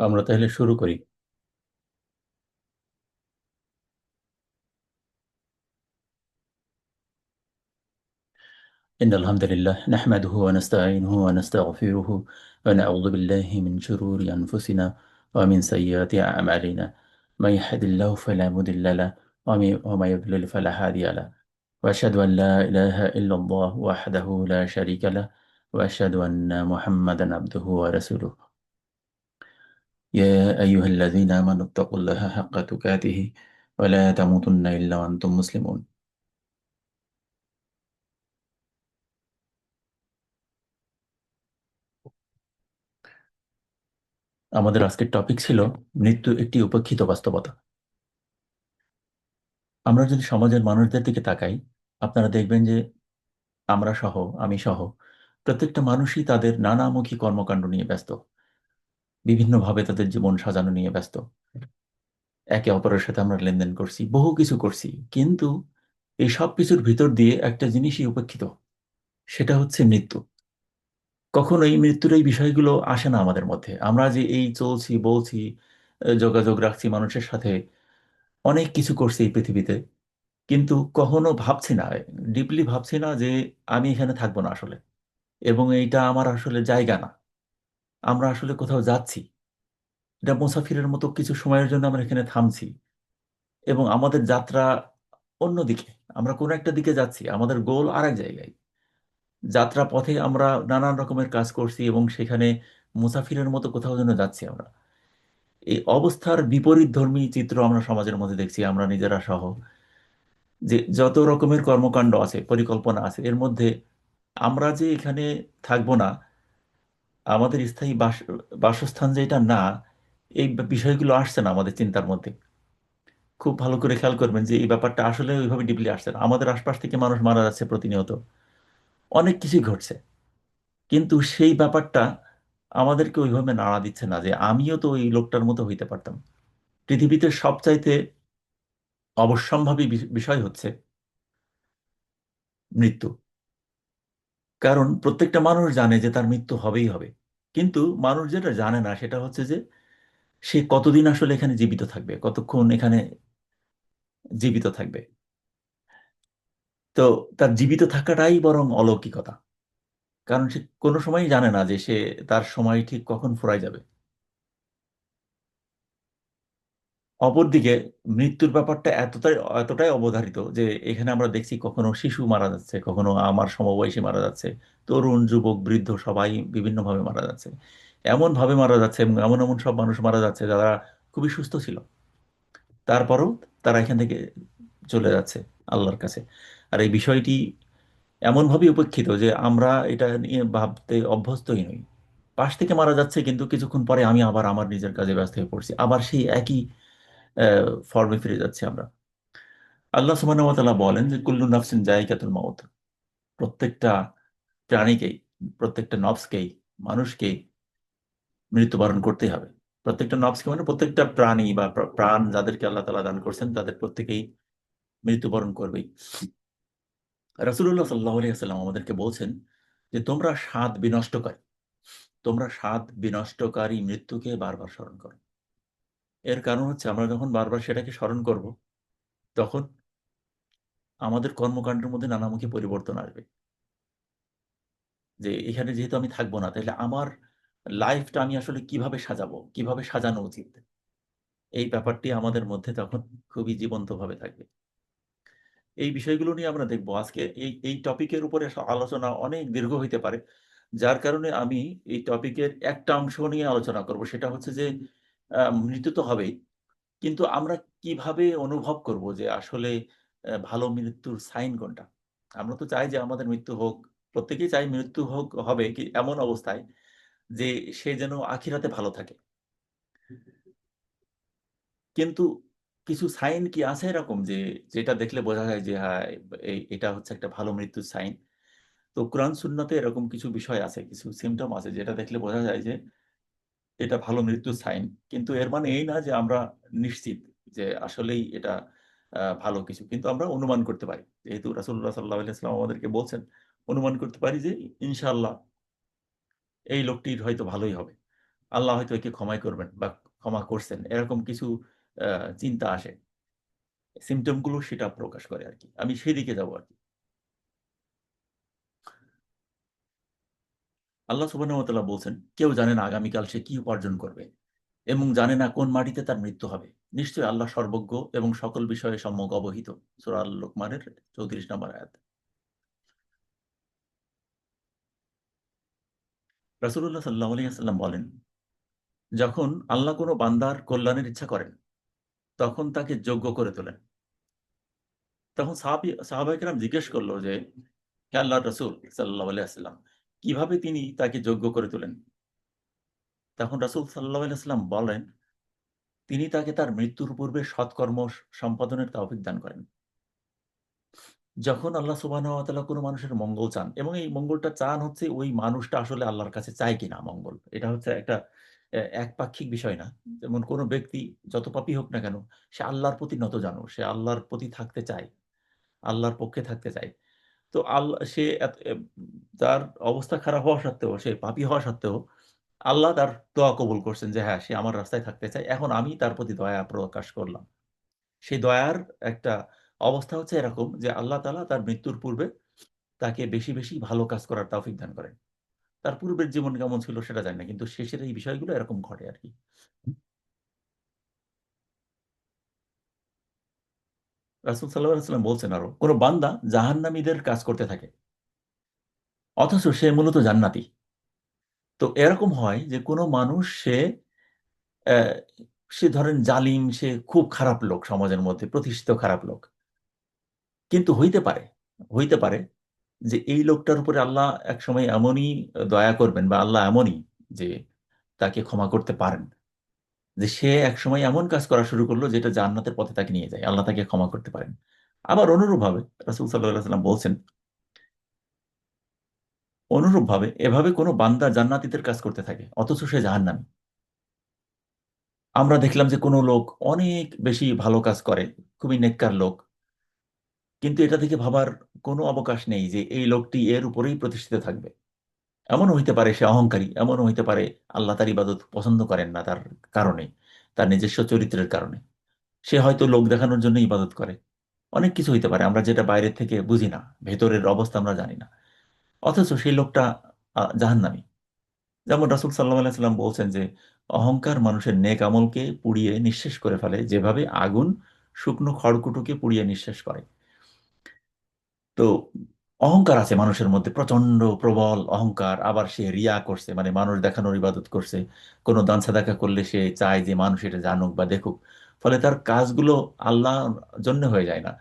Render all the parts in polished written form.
আমরা তাহলে শুরু করি। إن الحمد لله نحمده ونستعينه ونستغفره ونعوذ بالله من شرور أنفسنا ومن سيئات أعمالنا. من يهد الله فلا مضل له وما يضلل فلا هادي له. وأشهد أن لا إله إلا الله وحده لا شريك له، وأشهد أن محمدا عبده ورسوله. يا أيها الذين آمنوا اتقوا الله حق تقاته ولا تموتن إلا وأنتم مسلمون. আমাদের আজকের টপিক ছিল মৃত্যু একটি উপেক্ষিত বাস্তবতা। আমরা যদি সমাজের মানুষদের দিকে তাকাই, আপনারা দেখবেন যে আমরা সহ, আমি সহ, প্রত্যেকটা মানুষই তাদের নানামুখী কর্মকাণ্ড নিয়ে ব্যস্ত, বিভিন্নভাবে তাদের জীবন সাজানো নিয়ে ব্যস্ত। একে অপরের সাথে আমরা লেনদেন করছি, বহু কিছু করছি, কিন্তু এই সব কিছুর ভিতর দিয়ে একটা জিনিসই উপেক্ষিত, সেটা হচ্ছে মৃত্যু। কখনো এই মৃত্যুর এই বিষয়গুলো আসে না আমাদের মধ্যে। আমরা যে এই চলছি বলছি, যোগাযোগ রাখছি মানুষের সাথে, অনেক কিছু করছি এই পৃথিবীতে, কিন্তু কখনো ভাবছি না, ডিপলি ভাবছি না যে আমি এখানে থাকবো না আসলে, এবং এইটা আমার আসলে জায়গা না। আমরা আসলে কোথাও যাচ্ছি, এটা মুসাফিরের মতো কিছু সময়ের জন্য আমরা এখানে থামছি, এবং আমাদের যাত্রা অন্যদিকে। আমরা কোনো একটা দিকে যাচ্ছি, আমাদের গোল আরেক জায়গায়। যাত্রা পথে আমরা নানান রকমের কাজ করছি, এবং সেখানে মুসাফিরের মতো কোথাও যেন যাচ্ছি আমরা। এই অবস্থার বিপরীত ধর্মী চিত্র আমরা সমাজের মধ্যে দেখছি, আমরা নিজেরা সহ। যে যত রকমের কর্মকাণ্ড আছে, পরিকল্পনা আছে, এর মধ্যে আমরা যে এখানে থাকবো না, আমাদের স্থায়ী বাসস্থান যে এটা না, এই বিষয়গুলো আসছে না আমাদের চিন্তার মধ্যে। খুব ভালো করে খেয়াল করবেন যে এই ব্যাপারটা আসলে ওইভাবে ডিপলি আসছে না। আমাদের আশপাশ থেকে মানুষ মারা যাচ্ছে প্রতিনিয়ত, অনেক কিছুই ঘটছে, কিন্তু সেই ব্যাপারটা আমাদেরকে ওইভাবে নাড়া দিচ্ছে না যে আমিও তো ওই লোকটার মতো হইতে পারতাম। পৃথিবীতে সবচাইতে অবশ্যম্ভাবী বিষয় হচ্ছে মৃত্যু। কারণ প্রত্যেকটা মানুষ জানে যে তার মৃত্যু হবেই হবে, কিন্তু মানুষ যেটা জানে না সেটা হচ্ছে যে সে কতদিন আসলে এখানে জীবিত থাকবে, কতক্ষণ এখানে জীবিত থাকবে। তো তার জীবিত থাকাটাই বরং অলৌকিকতা। কারণ সে কোনো সময়ই জানে না যে সে তার সময় ঠিক কখন ফুরায় যাবে। অপরদিকে মৃত্যুর ব্যাপারটা এতটাই এতটাই অবধারিত যে এখানে আমরা দেখছি কখনো শিশু মারা যাচ্ছে, কখনো আমার সমবয়সী মারা যাচ্ছে, তরুণ যুবক বৃদ্ধ সবাই বিভিন্নভাবে মারা যাচ্ছে। এমন ভাবে মারা যাচ্ছে এবং এমন এমন সব মানুষ মারা যাচ্ছে যারা খুবই সুস্থ ছিল, তারপরও তারা এখান থেকে চলে যাচ্ছে আল্লাহর কাছে। আর এই বিষয়টি এমনভাবে উপেক্ষিত যে আমরা এটা নিয়ে ভাবতে অভ্যস্তই নই। পাশ থেকে মারা যাচ্ছে, কিন্তু কিছুক্ষণ পরে আমি আবার আমার নিজের কাজে ব্যস্ত হয়ে পড়ছি, আবার সেই একই ফর্মে ফিরে যাচ্ছি আমরা। আল্লাহ সুবহানাহু ওয়া তাআলা বলেন যে কুল্লু নাফসিন যায়িকাতুল মাউত। প্রত্যেকটা প্রাণীকেই, প্রত্যেকটা নফসকেই, মানুষকেই মৃত্যুবরণ করতেই হবে। প্রত্যেকটা নফসকে মানে প্রত্যেকটা প্রাণী বা প্রাণ যাদেরকে আল্লাহ তাআলা দান করছেন, তাদের প্রত্যেকেই মৃত্যুবরণ করবেই। রাসূলুল্লাহ সাল্লাল্লাহু আলাইহি ওয়াসাল্লাম আমাদেরকে বলছেন যে তোমরা স্বাদ বিনষ্টকারী মৃত্যুকে বারবার স্মরণ করো। এর কারণ হচ্ছে আমরা যখন বারবার সেটাকে স্মরণ করব, তখন আমাদের কর্মকাণ্ডের মধ্যে নানামুখী পরিবর্তন আসবে। যে এখানে যেহেতু আমি থাকবো না, তাহলে আমার লাইফটা আমি আসলে কিভাবে সাজাবো, কিভাবে সাজানো উচিত, এই ব্যাপারটি আমাদের মধ্যে তখন খুবই জীবন্তভাবে থাকবে। এই বিষয়গুলো নিয়ে আমরা দেখবো আজকে। এই এই টপিকের উপরে আলোচনা অনেক দীর্ঘ হইতে পারে, যার কারণে আমি এই টপিকের একটা অংশ নিয়ে আলোচনা করব। সেটা হচ্ছে যে মৃত্যু তো হবেই, কিন্তু আমরা কিভাবে অনুভব করব যে আসলে ভালো মৃত্যুর সাইন কোনটা। আমরা তো চাই যে আমাদের মৃত্যু হোক, প্রত্যেকেই চাই মৃত্যু হোক, হবে কি এমন অবস্থায় যে সে যেন আখিরাতে ভালো থাকে। কিন্তু কিছু সাইন কি আছে এরকম যে যেটা দেখলে বোঝা যায় যে হ্যাঁ, এটা হচ্ছে একটা ভালো মৃত্যুর সাইন? তো কোরআন সুন্নাতে এরকম কিছু বিষয় আছে, কিছু সিমটম আছে যেটা দেখলে বোঝা যায় যে এটা ভালো মৃত্যুর সাইন। কিন্তু এর মানে এই না যে আমরা নিশ্চিত যে আসলেই এটা ভালো কিছু, কিন্তু আমরা অনুমান করতে পারি। যেহেতু রাসূলুল্লাহ সাল্লাল্লাহু আলাইহি ওয়াসাল্লাম আমাদেরকে বলছেন, অনুমান করতে পারি যে ইনশাআল্লাহ এই লোকটির হয়তো ভালোই হবে। আল্লাহ হয়তো একে ক্ষমাই করবেন বা ক্ষমা করছেন, এরকম কিছু চিন্তা আসে। সিম্পটম গুলো সেটা প্রকাশ করে আর কি। আমি সেদিকে যাবো আর কি। আল্লাহ সুবহানাহু ওয়া তাআলা বলছেন, কেউ জানে না আগামীকাল সে কি উপার্জন করবে এবং জানে না কোন মাটিতে তার মৃত্যু হবে। নিশ্চয়ই আল্লাহ সর্বজ্ঞ এবং সকল বিষয়ে সম্যক অবহিত। সূরা আল লোকমানের 34 নম্বর আয়াত। রাসূলুল্লাহ সাল্লাল্লাহু আলাইহি ওয়াসাল্লাম বলেন, যখন আল্লাহ কোনো বান্দার কল্যাণের ইচ্ছা করেন, তখন তাকে যোগ্য করে তোলেন। তখন সাহাবায়ে কেরাম জিজ্ঞেস করল যে, হে আল্লাহর রাসূল সাল্লাল্লাহু আলাইহি ওয়াসাল্লাম, কিভাবে তিনি তাকে যোগ্য করে তোলেন? তখন রাসূল সাল্লাল্লাহু আলাইহি ওয়াসাল্লাম বলেন, তিনি তাকে তার মৃত্যুর পূর্বে সৎকর্ম সম্পাদনের তৌফিক দান করেন। যখন আল্লাহ সুবহানাহু ওয়া তাআলা কোনো মানুষের মঙ্গল চান এবং এই মঙ্গলটা চান হচ্ছে ওই মানুষটা আসলে আল্লাহর কাছে চায় কিনা মঙ্গল। এটা হচ্ছে একটা একপাক্ষিক বিষয় না। যেমন কোনো ব্যক্তি যত পাপী হোক না কেন, সে আল্লাহর প্রতি নতজানু। সে আল্লাহর প্রতি থাকতে চায়, আল্লাহর পক্ষে থাকতে চায়। তো সে তার অবস্থা খারাপ হওয়া সত্ত্বেও, সে পাপী হওয়া সত্ত্বেও আল্লাহ তার দোয়া কবুল করছেন যে হ্যাঁ, সে আমার রাস্তায় থাকতে চায়। এখন আমি তার প্রতি দয়া প্রকাশ করলাম। সেই দয়ার একটা অবস্থা হচ্ছে এরকম যে আল্লাহ তাআলা তার মৃত্যুর পূর্বে তাকে বেশি, বেশি ভালো কাজ করার তৌফিক দান করেন। তার পূর্বের জীবন কেমন ছিল সেটা জানি না। কিন্তু শেষের এই বিষয়গুলো এরকম ঘটে আরকি। রাসূল সাল্লাল্লাহু আলাইহি ওয়াসাল্লাম বলছেন আরো, কোন বান্দা জাহান্নামীদের কাজ করতে থাকে। অথচ সে মূলত জান্নাতি। তো এরকম হয় যে কোন মানুষ অ্যা সে ধরেন জালিম, সে খুব খারাপ লোক সমাজের মধ্যে, প্রতিষ্ঠিত খারাপ লোক। কিন্তু হইতে পারে যে এই লোকটার উপরে আল্লাহ একসময় এমনই দয়া করবেন বা আল্লাহ এমনই যে তাকে ক্ষমা করতে পারেন। যে সে একসময় এমন কাজ করা শুরু করলো যেটা জান্নাতের পথে তাকে নিয়ে যায়। আল্লাহ তাকে ক্ষমা করতে পারেন। আবার রাসূল সাল্লাল্লাহু আলাইহি ওয়াসাল্লাম বলছেন, অনুরূপভাবে এভাবে কোন বান্দা জান্নাতীদের কাজ করতে থাকে, অথচ সে জাহান্নামী। আমরা দেখলাম যে কোন লোক অনেক বেশি ভালো কাজ করে, খুবই নেককার লোক। কিন্তু এটা থেকে ভাবার কোনো অবকাশ নেই যে এই লোকটি এর উপরেই প্রতিষ্ঠিত থাকবে। এমনও হইতে পারে সে অহংকারী, এমনও হইতে পারে আল্লাহ তার ইবাদত পছন্দ করেন না তার কারণে, তার নিজস্ব চরিত্রের কারণে। সে হয়তো লোক দেখানোর জন্য ইবাদত করে। অনেক কিছু হইতে পারে আমরা যেটা বাইরের থেকে বুঝি না। ভেতরের অবস্থা আমরা জানি না। অথচ সেই লোকটা জাহান্নামী। যেমন রাসূল সাল্লাল্লাহু আলাইহি ওয়াসাল্লাম বলছেন যে, অহংকার মানুষের নেক আমলকে পুড়িয়ে নিঃশেষ করে ফেলে, যেভাবে আগুন শুকনো খড়কুটোকে পুড়িয়ে নিঃশেষ করে। তো অহংকার আছে মানুষের মধ্যে প্রচন্ড প্রবল অহংকার। আবার সে রিয়া করছে, মানে মানুষ দেখানোর ইবাদত করছে। কোনো দান সাদাকা করলে সে চায় যে মানুষ এটা জানুক বা দেখুক। ফলে তার কাজগুলো আল্লাহর জন্য হয়ে যায় না।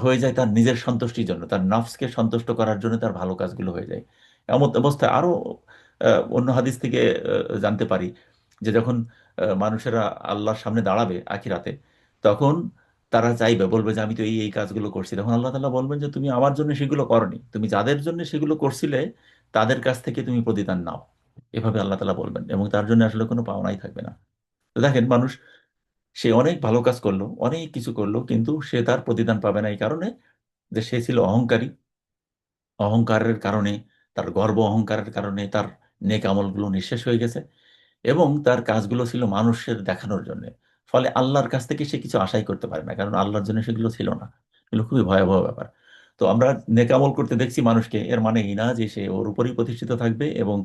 হয়ে যায় তার নিজের সন্তুষ্টির জন্য, তার নফসকে সন্তুষ্ট করার জন্য তার ভালো কাজগুলো হয়ে যায়। এমন অবস্থায় আরো অন্য হাদিস থেকে জানতে পারি যে যখন মানুষেরা আল্লাহর সামনে দাঁড়াবে আখিরাতে, তখন তারা চাইবে, বলবে যে আমি তো এই কাজগুলো করছি। তখন আল্লাহ তাআলা বলবেন যে তুমি আমার জন্য সেগুলো করনি, তুমি যাদের জন্য সেগুলো করছিলে তাদের কাছ থেকে তুমি প্রতিদান নাও। এভাবে আল্লাহ তাআলা বলবেন এবং তার জন্য আসলে কোনো পাওনাই থাকবে না। তো দেখেন মানুষ, সে অনেক ভালো কাজ করলো, অনেক কিছু করলো, কিন্তু সে তার প্রতিদান পাবে না এই কারণে যে সে ছিল অহংকারী। অহংকারের কারণে, তার গর্ব অহংকারের কারণে তার নেক আমলগুলো নিঃশেষ হয়ে গেছে এবং তার কাজগুলো ছিল মানুষের দেখানোর জন্যে। ফলে আল্লাহর কাছ থেকে সে কিছু আশাই করতে পারে না। কারণ আল্লাহর জন্য সেগুলো ছিল না। এগুলো খুবই ভয়াবহ ব্যাপার। তো আমরা নেক আমল করতে দেখছি মানুষকে, এর মানে এই না যে সে ওর উপরেই প্রতিষ্ঠিত থাকবে এবং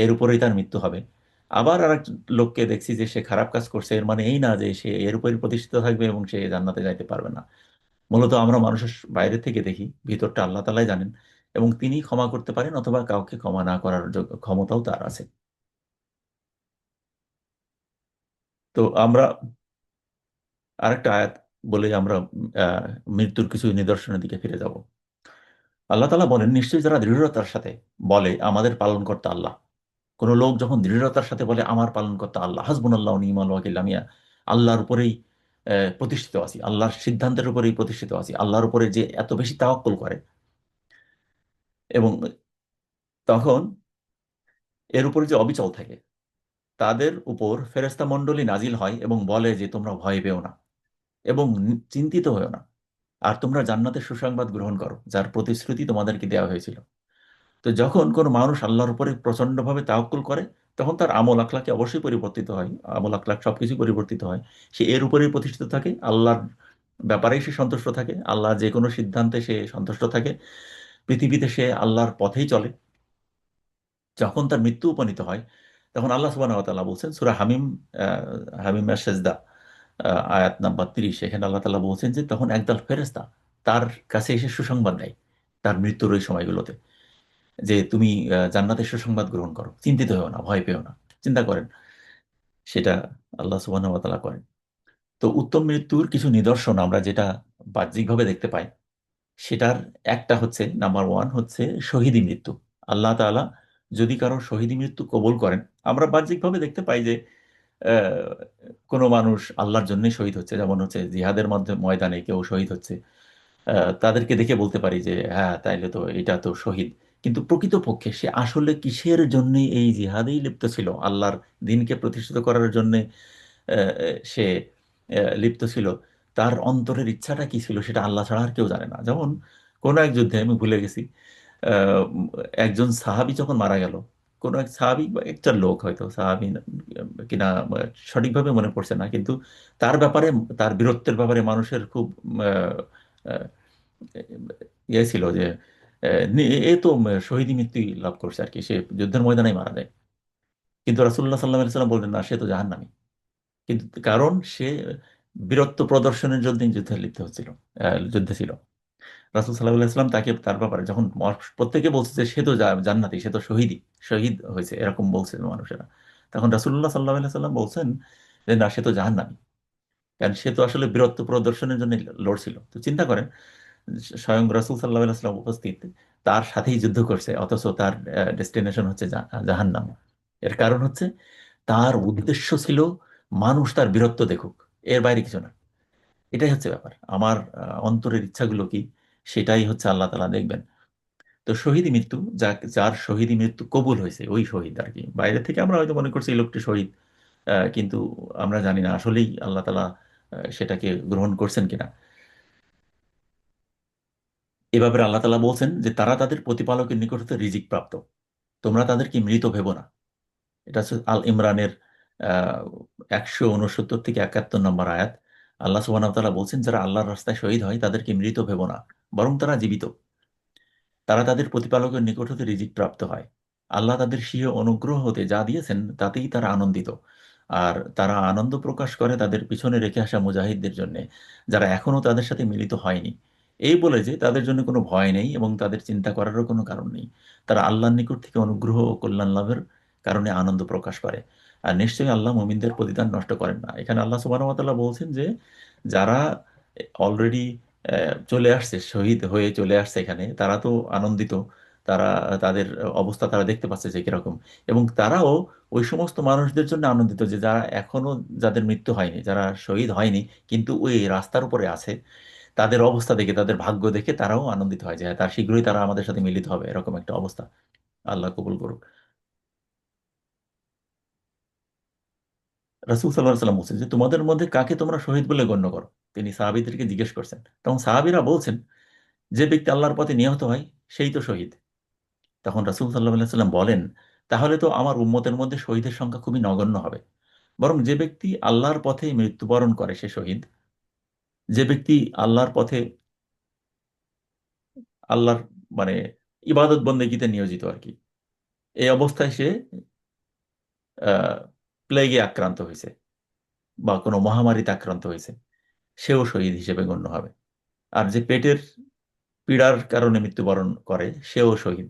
এর উপরেই তার মৃত্যু হবে। আবার আরেক লোককে দেখছি যে সে খারাপ কাজ করছে, এর মানে এই না যে সে এর উপরেই প্রতিষ্ঠিত থাকবে এবং সে জান্নাতে যাইতে পারবে না। মূলত আমরা মানুষের বাইরে থেকে দেখি, ভিতরটা আল্লাহ তাআলাই জানেন এবং তিনি ক্ষমা করতে পারেন অথবা কাউকে ক্ষমা না করার ক্ষমতাও তার আছে। তো আমরা আরেকটা আয়াত বলে আমরা আ মৃত্যুর কিছু নিদর্শনের দিকে ফিরে যাব। আল্লাহ তাআলা বলেন, নিশ্চয়ই যারা দৃঢ়তার সাথে বলে আমাদের পালনকর্তা আল্লাহ। কোন লোক যখন দৃঢ়তার সাথে বলে আমার পালনকর্তা আল্লাহ, হাসবুনাল্লাহু ওয়া নি'মাল ওয়াকিল, আমি আল্লাহর উপরেই প্রতিষ্ঠিত আছি। আল্লাহর সিদ্ধান্তের উপরেই প্রতিষ্ঠিত আছি। আল্লাহর উপরে যে এত বেশি তাওয়াক্কুল করে এবং তখন এর উপরে যে অবিচল থাকে, তাদের উপর ফেরেশতা মণ্ডলী নাজিল হয় এবং বলে যে তোমরা ভয় পেও না এবং চিন্তিত হয়ো না। আর তোমরা জান্নাতের সুসংবাদ গ্রহণ করো, যার প্রতিশ্রুতি তোমাদেরকে দেওয়া হয়েছিল। তো যখন কোনো মানুষ আল্লাহর উপরে প্রচন্ডভাবে তাওয়াক্কুল করে, তখন তার আমল আখলাকে অবশ্যই পরিবর্তিত হয়, আমল আখলাক সবকিছু পরিবর্তিত হয়। সে এর উপরেই প্রতিষ্ঠিত থাকে, আল্লাহর ব্যাপারেই সে সন্তুষ্ট থাকে, আল্লাহ যে কোনো সিদ্ধান্তে সে সন্তুষ্ট থাকে, পৃথিবীতে সে আল্লাহর পথেই চলে। যখন তার মৃত্যু উপনীত হয়, তখন আল্লাহ সুবহানাহু ওয়া তাআলা বলছেন সূরা হামিম, হামিমের সেজদা, আয়াত নাম্বার 30, এখানে আল্লাহ তাআলা বলছেন যে তখন একদল ফেরেশতা তার কাছে এসে সুসংবাদ দেয় তার মৃত্যুর ওই সময়গুলোতে, যে তুমি জান্নাতের সুসংবাদ গ্রহণ করো, চিন্তিত হও না, ভয় পেও না। চিন্তা করেন, সেটা আল্লাহ সুবহানাহু ওয়া তাআলা করেন। তো উত্তম মৃত্যুর কিছু নিদর্শন আমরা যেটা বাহ্যিকভাবে দেখতে পাই, সেটার একটা হচ্ছে, নাম্বার ওয়ান হচ্ছে শহীদি মৃত্যু। আল্লাহ তাআলা যদি কারো শহীদি মৃত্যু কবুল করেন, আমরা বাহ্যিকভাবে দেখতে পাই যে আহ, কোনো মানুষ আল্লাহর জন্যই শহীদ হচ্ছে, যেমন হচ্ছে জিহাদের মধ্যে ময়দানে কেউ শহীদ হচ্ছে, তাদেরকে দেখে বলতে পারি যে হ্যাঁ তাইলে তো এটা তো শহীদ। কিন্তু প্রকৃতপক্ষে সে আসলে কিসের জন্য এই জিহাদেই লিপ্ত ছিল, আল্লাহর দিনকে প্রতিষ্ঠিত করার জন্য সে লিপ্ত ছিল, তার অন্তরের ইচ্ছাটা কি ছিল সেটা আল্লাহ ছাড়া আর কেউ জানে না। যেমন কোনো এক যুদ্ধে, আমি ভুলে গেছি, আহ, একজন সাহাবী যখন মারা গেল, কোনো এক সাহাবী বা একটা লোক, হয়তো সাহাবী কিনা সঠিকভাবে মনে পড়ছে না, কিন্তু তার ব্যাপারে, তার বীরত্বের ব্যাপারে মানুষের খুব আহ, আহ, ইয়ে ছিল যে এ তো শহীদ মৃত্যু লাভ করছে আর কি, সে যুদ্ধের ময়দানে মারা যায়। কিন্তু রাসূলুল্লাহ সাল্লাল্লাহু আলাইহি সাল্লাম বললেন না, সে তো জাহান্নামী। কিন্তু কারণ সে বীরত্ব প্রদর্শনের জন্য যুদ্ধে লিপ্ত হচ্ছিল, যুদ্ধে ছিল। রাসূল সাল্লাল্লাহু আলাইহি সাল্লাম তাকে তার ব্যাপারে যখন প্রত্যেকে বলছে যে সে তো জান্নাতি, সে তো শহীদই, শহীদ হয়েছে, এরকম বলছে মানুষেরা, তখন রাসূলুল্লাহ সাল্লাল্লাহু আলাইহি সাল্লাম বলছেন যে না, সে তো জাহান্নামী। কারণ সে তো আসলে বীরত্ব প্রদর্শনের জন্য লড়ছিল। তো চিন্তা করেন, স্বয়ং রাসূল সাল্লাল্লাহু আলাইহি সাল্লাম উপস্থিত, তার সাথেই যুদ্ধ করছে, অথচ তার ডেস্টিনেশন হচ্ছে জাহান্নাম। এর কারণ হচ্ছে তার উদ্দেশ্য ছিল মানুষ তার বীরত্ব দেখুক, এর বাইরে কিছু না। এটাই হচ্ছে ব্যাপার, আমার অন্তরের ইচ্ছাগুলো কি, সেটাই হচ্ছে আল্লাহ তাআলা দেখবেন। তো শহীদ মৃত্যু, যার শহীদ মৃত্যু কবুল হয়েছে, ওই শহীদ আর কি। বাইরে থেকে আমরা হয়তো মনে করছি এই লোকটি শহীদ, কিন্তু আমরা জানি না আসলেই আল্লাহ তাআলা সেটাকে গ্রহণ করছেন কিনা। এভাবে আল্লাহ তাআলা বলছেন যে তারা তাদের প্রতিপালকের নিকট হতে রিজিক প্রাপ্ত, তোমরা তাদেরকে মৃত ভেবো না। এটা হচ্ছে আল ইমরানের 169 থেকে 71 নম্বর আয়াত। আল্লাহ সুবহানাহু ওয়া তাআলা বলছেন যারা আল্লাহর রাস্তায় শহীদ হয় তাদেরকে মৃত ভেবো না, বরং তারা জীবিত। তারা তাদের প্রতিপালকের নিকট হতে রিজিক প্রাপ্ত হয়। আল্লাহ তাদের স্বীয় অনুগ্রহ হতে যা দিয়েছেন তাতেই তারা আনন্দিত। আর তারা আনন্দ প্রকাশ করে তাদের পিছনে রেখে আসা মুজাহিদদের জন্য, যারা এখনো তাদের সাথে মিলিত হয়নি। এই বলে যে তাদের জন্য কোনো ভয় নেই এবং তাদের চিন্তা করারও কোনো কারণ নেই। তারা আল্লাহর নিকট থেকে অনুগ্রহ ও কল্যাণ লাভের কারণে আনন্দ প্রকাশ করে। আর নিশ্চয়ই আল্লাহ মুমিনদের প্রতিদান নষ্ট করেন না। এখানে আল্লাহ সুবহানাহু ওয়া তাআলা বলছেন যে যারা অলরেডি চলে আসছে, শহীদ হয়ে চলে আসছে এখানে, তারা তো আনন্দিত। তারা তাদের অবস্থা তারা দেখতে পাচ্ছে যে কিরকম, এবং তারাও ওই সমস্ত মানুষদের জন্য আনন্দিত যে যারা এখনো, যাদের মৃত্যু হয়নি, যারা শহীদ হয়নি কিন্তু ওই রাস্তার উপরে আছে, তাদের অবস্থা দেখে, তাদের ভাগ্য দেখে তারাও আনন্দিত হয় যে হ্যাঁ, তার শীঘ্রই তারা আমাদের সাথে মিলিত হবে, এরকম একটা অবস্থা। আল্লাহ কবুল করুক। রাসূল সাল্লাল্লাহু আলাইহি ওয়াসাল্লাম বলছেন যে তোমাদের মধ্যে কাকে তোমরা শহীদ বলে গণ্য করো। তিনি সাহাবীদেরকে জিজ্ঞেস করছেন, তখন সাহাবীরা বলছেন যে ব্যক্তি আল্লাহর পথে নিহত হয় সেই তো শহীদ। তখন রাসূল সাল্লাল্লাহু আলাইহি ওয়াসাল্লাম বলেন, তাহলে তো আমার উম্মতের মধ্যে শহীদের সংখ্যা খুবই নগণ্য হবে। বরং যে ব্যক্তি আল্লাহর পথে মৃত্যুবরণ করে সে শহীদ। যে ব্যক্তি আল্লাহর পথে, আল্লাহর মানে ইবাদত বন্দেগীতে নিয়োজিত আর কি, এই অবস্থায় সে আহ প্লেগে আক্রান্ত হয়েছে বা কোনো মহামারীতে আক্রান্ত হয়েছে, সেও শহীদ হিসেবে গণ্য হবে। আর যে পেটের পীড়ার কারণে মৃত্যুবরণ করে সেও শহীদ।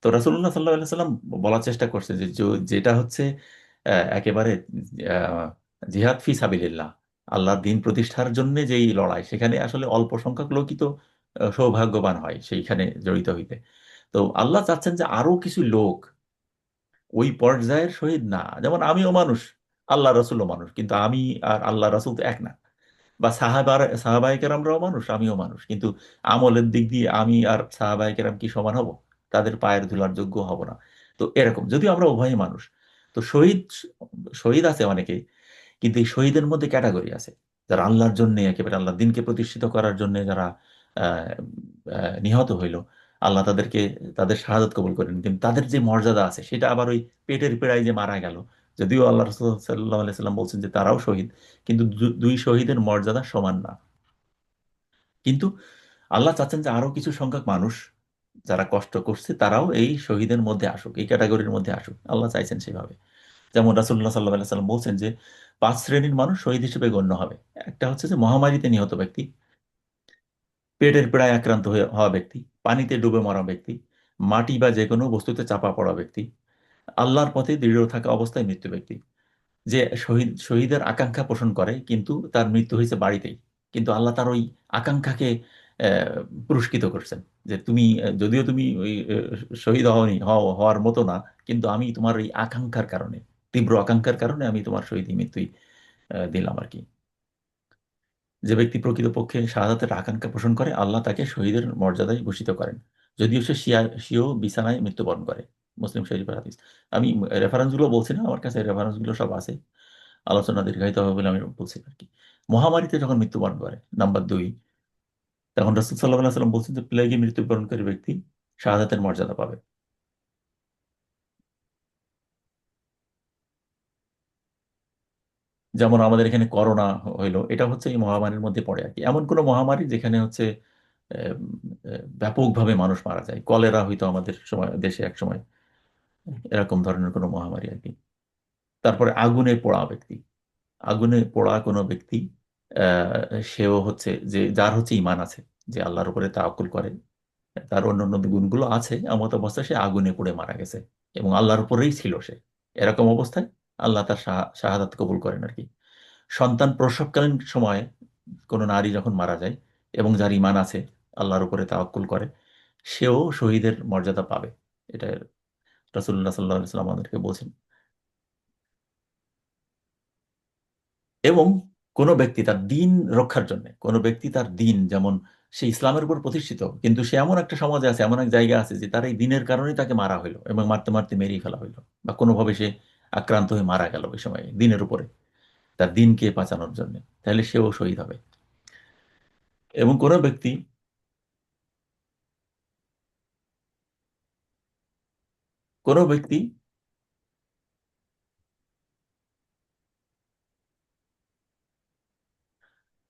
তো রাসূলুল্লাহ সাল্লাল্লাহু আলাইহি সাল্লাম বলার চেষ্টা করছে যে যেটা হচ্ছে একেবারে আহ, জিহাদ ফি সাবিলিল্লাহ, আল্লাহর দিন প্রতিষ্ঠার জন্য যেই লড়াই, সেখানে আসলে অল্প সংখ্যক লোকই তো সৌভাগ্যবান হয় সেইখানে জড়িত হইতে। তো আল্লাহ চাচ্ছেন যে আরো কিছু লোক ওই পর্যায়ের শহীদ না, যেমন আমিও মানুষ, আল্লাহ রসুলও মানুষ, কিন্তু আমি আর আল্লাহ রসুল তো এক না। বা সাহাবায়ে কেরামরাও মানুষ, আমিও মানুষ, কিন্তু আমলের দিক দিয়ে আমি আর সাহাবায়ে কেরাম কি সমান হব? তাদের পায়ের ধুলার যোগ্য হব না। তো এরকম, যদিও আমরা উভয়ই মানুষ। তো শহীদ, শহীদ আছে অনেকেই, কিন্তু এই শহীদের মধ্যে ক্যাটাগরি আছে, যারা আল্লাহর জন্য, একেবারে আল্লাহর দিনকে প্রতিষ্ঠিত করার জন্য যারা আহ, নিহত হইল। আল্লাহ তাদেরকে তাদের শাহাদাত কবুল করেন, কিন্তু তাদের যে মর্যাদা আছে সেটা আবার ওই পেটের পীড়ায় যে মারা গেল, যদিও আল্লাহ রসুল সাল্লাহ আলাইহি সাল্লাম বলছেন যে তারাও শহীদ, কিন্তু দুই শহীদের মর্যাদা সমান না। কিন্তু আল্লাহ চাচ্ছেন যে আরো কিছু সংখ্যক মানুষ যারা কষ্ট করছে তারাও এই শহীদের মধ্যে আসুক, এই ক্যাটাগরির মধ্যে আসুক, আল্লাহ চাইছেন সেভাবে। যেমন রাসূলুল্লাহ সাল্লাহ আলাইহি সাল্লাম বলছেন যে 5 শ্রেণীর মানুষ শহীদ হিসেবে গণ্য হবে। একটা হচ্ছে যে মহামারীতে নিহত ব্যক্তি, পেটের পীড়ায় আক্রান্ত হওয়া ব্যক্তি, পানিতে ডুবে মরা ব্যক্তি, মাটি বা যে কোনো বস্তুতে চাপা পড়া ব্যক্তি, আল্লাহর পথে দৃঢ় থাকা অবস্থায় মৃত্যু ব্যক্তি। যে শহীদের আকাঙ্ক্ষা পোষণ করে কিন্তু তার মৃত্যু হয়েছে বাড়িতেই, কিন্তু আল্লাহ তার ওই আকাঙ্ক্ষাকে পুরস্কৃত করছেন, যে তুমি যদিও তুমি ওই শহীদ হওয়ার মতো না, কিন্তু আমি তোমার ওই আকাঙ্ক্ষার কারণে, তীব্র আকাঙ্ক্ষার কারণে আমি তোমার শহীদ মৃত্যুই দিলাম আর কি। যে ব্যক্তি প্রকৃতপক্ষে শাহাদাতের আকাঙ্ক্ষা পোষণ করে আল্লাহ তাকে শহীদের মর্যাদায় ভূষিত করেন, যদিও সে স্বীয় বিছানায় মৃত্যুবরণ করে। মুসলিম শরীফের হাদিস। আমি রেফারেন্সগুলো বলছি না, আমার কাছে রেফারেন্সগুলো সব আছে, আলোচনা দীর্ঘায়িত হবে বলে আমি বলছি আর কি। মহামারীতে যখন মৃত্যুবরণ করে, নাম্বার 2, তখন রাসূল সাল্লাল্লাহু আলাইহি সাল্লাম বলছেন যে প্লেগে মৃত্যুবরণকারী ব্যক্তি শাহাদাতের মর্যাদা পাবে। যেমন আমাদের এখানে করোনা হইলো, এটা হচ্ছে এই মহামারীর মধ্যে পড়ে আর কি। এমন কোনো মহামারী যেখানে হচ্ছে ব্যাপকভাবে মানুষ মারা যায়, কলেরা হয়তো আমাদের সময় দেশে এক সময়, এরকম ধরনের কোনো মহামারী আর কি। তারপরে আগুনে পোড়া ব্যক্তি, আগুনে পোড়া কোনো ব্যক্তি, সেও হচ্ছে যে যার হচ্ছে ইমান আছে, যে আল্লাহর উপরে তাওয়াক্কুল করে, তার অন্যান্য গুণগুলো আছে, এমত অবস্থায় সে আগুনে পুড়ে মারা গেছে এবং আল্লাহর উপরেই ছিল সে, এরকম অবস্থায় আল্লাহ তার শাহাদাত কবুল করেন আর কি। সন্তান প্রসবকালীন সময়ে কোনো নারী যখন মারা যায় এবং যার ইমান আছে, আল্লাহর উপরে তাওয়াক্কুল করে, সেও শহীদের মর্যাদা পাবে। এটা রাসূলুল্লাহ সাল্লাল্লাহু আলাইহি ওয়াসাল্লাম আমাদেরকে বলছেন। এবং কোনো ব্যক্তি তার দিন রক্ষার জন্য, কোনো ব্যক্তি তার দিন, যেমন সে ইসলামের উপর প্রতিষ্ঠিত, কিন্তু সে এমন একটা সমাজে আছে, এমন এক জায়গা আছে যে তার এই দিনের কারণেই তাকে মারা হইলো এবং মারতে মারতে মেরেই ফেলা হইলো, বা কোনোভাবে সে আক্রান্ত হয়ে মারা গেল ওই সময় দিনের উপরে, তার দিনকে বাঁচানোর জন্য, তাহলে সেও শহীদ হবে। এবং কোনো ব্যক্তি, কোনো ব্যক্তি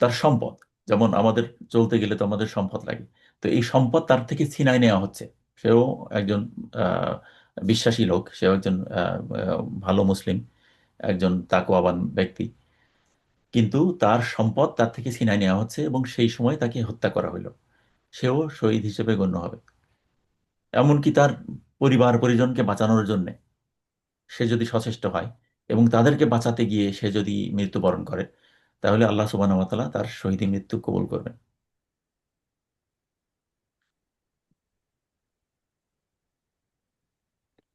তার সম্পদ, যেমন আমাদের চলতে গেলে তো আমাদের সম্পদ লাগে, তো এই সম্পদ তার থেকে ছিনাই নেওয়া হচ্ছে, সেও একজন আহ, বিশ্বাসী লোক, সেও একজন ভালো মুসলিম, একজন তাকওয়াবান ব্যক্তি, কিন্তু তার সম্পদ তার থেকে ছিনাই নেওয়া হচ্ছে এবং সেই সময় তাকে হত্যা করা হলো, সেও শহীদ হিসেবে গণ্য হবে। এমনকি তার পরিবার পরিজনকে বাঁচানোর জন্য সে যদি সচেষ্ট হয় এবং তাদেরকে বাঁচাতে গিয়ে সে যদি মৃত্যুবরণ করে, তাহলে আল্লাহ সুবহানাহু ওয়া তাআলা তার শহীদ মৃত্যু কবুল করবেন।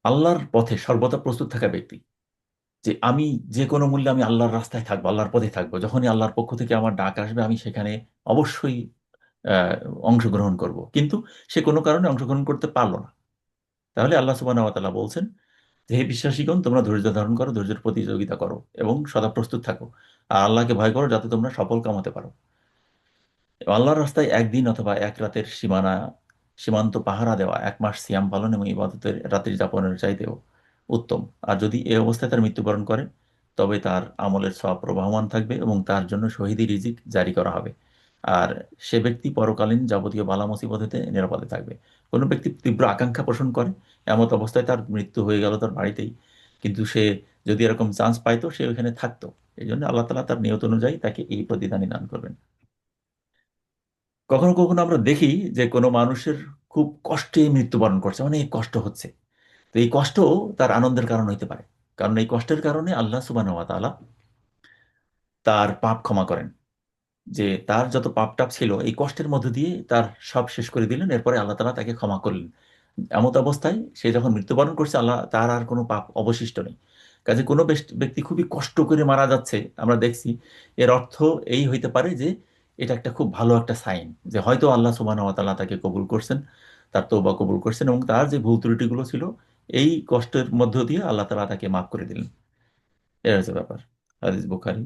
আল্লাহর পথে সর্বদা প্রস্তুত থাকা ব্যক্তি, যে আমি যে কোনো মূল্যে আমি আল্লাহর রাস্তায় থাকবো, আল্লাহর পথে থাকবো, যখনই আল্লাহর পক্ষ থেকে আমার ডাক আসবে আমি সেখানে অবশ্যই আহ, অংশগ্রহণ করব, কিন্তু সে কোনো কারণে অংশগ্রহণ করতে পারলো না, তাহলে আল্লাহ সুবহানাহু ওয়া তাআলা বলছেন যে হে বিশ্বাসীগণ, তোমরা ধৈর্য ধারণ করো, ধৈর্যের প্রতিযোগিতা করো এবং সদা প্রস্তুত থাকো, আর আল্লাহকে ভয় করো যাতে তোমরা সফল কামাতে পারো। আল্লাহর রাস্তায় একদিন অথবা এক রাতের সীমান্ত পাহারা দেওয়া 1 মাস সিয়াম পালন এবং ইবাদতের রাত্রি যাপনের চাইতেও উত্তম। আর যদি এই অবস্থায় তার মৃত্যুবরণ করে, তবে তার আমলের সওয়াব প্রবাহমান থাকবে এবং তার জন্য শহীদি রিজিক জারি করা হবে। আর সে ব্যক্তি পরকালীন যাবতীয় বালা মুসিবত হতে নিরাপদে থাকবে। কোনো ব্যক্তি তীব্র আকাঙ্ক্ষা পোষণ করে, এমত অবস্থায় তার মৃত্যু হয়ে গেল তার বাড়িতেই, কিন্তু সে যদি এরকম চান্স পাইতো সে ওখানে থাকতো, এই জন্য আল্লাহ তালা তার নিয়ত অনুযায়ী তাকে এই প্রতিদানই দান করবেন। কখনো কখনো আমরা দেখি যে কোনো মানুষের খুব কষ্টে মৃত্যুবরণ করছে, অনেক কষ্ট হচ্ছে, তো এই কষ্ট তার আনন্দের কারণ হইতে পারে, কারণ এই কষ্টের কারণে আল্লাহ সুবহানাহু ওয়া তাআলা তার পাপ ক্ষমা করেন, যে তার যত পাপ টাপ ছিল এই কষ্টের মধ্যে দিয়ে তার সব শেষ করে দিলেন, এরপরে আল্লাহ তাআলা তাকে ক্ষমা করলেন। এমত অবস্থায় সে যখন মৃত্যুবরণ করছে, আল্লাহ তার আর কোনো পাপ অবশিষ্ট নেই। কাজে কোনো ব্যক্তি খুবই কষ্ট করে মারা যাচ্ছে, আমরা দেখছি, এর অর্থ এই হইতে পারে যে এটা একটা খুব ভালো একটা সাইন, যে হয়তো আল্লাহ সুবহানাহু ওয়া তাআলা তাকে কবুল করছেন, তার তওবা কবুল করছেন এবং তার যে ভুল ত্রুটিগুলো ছিল এই কষ্টের মধ্য দিয়ে আল্লাহ তাআলা তাকে মাফ করে দিলেন। এর হচ্ছে ব্যাপার। হাদিস বুখারী।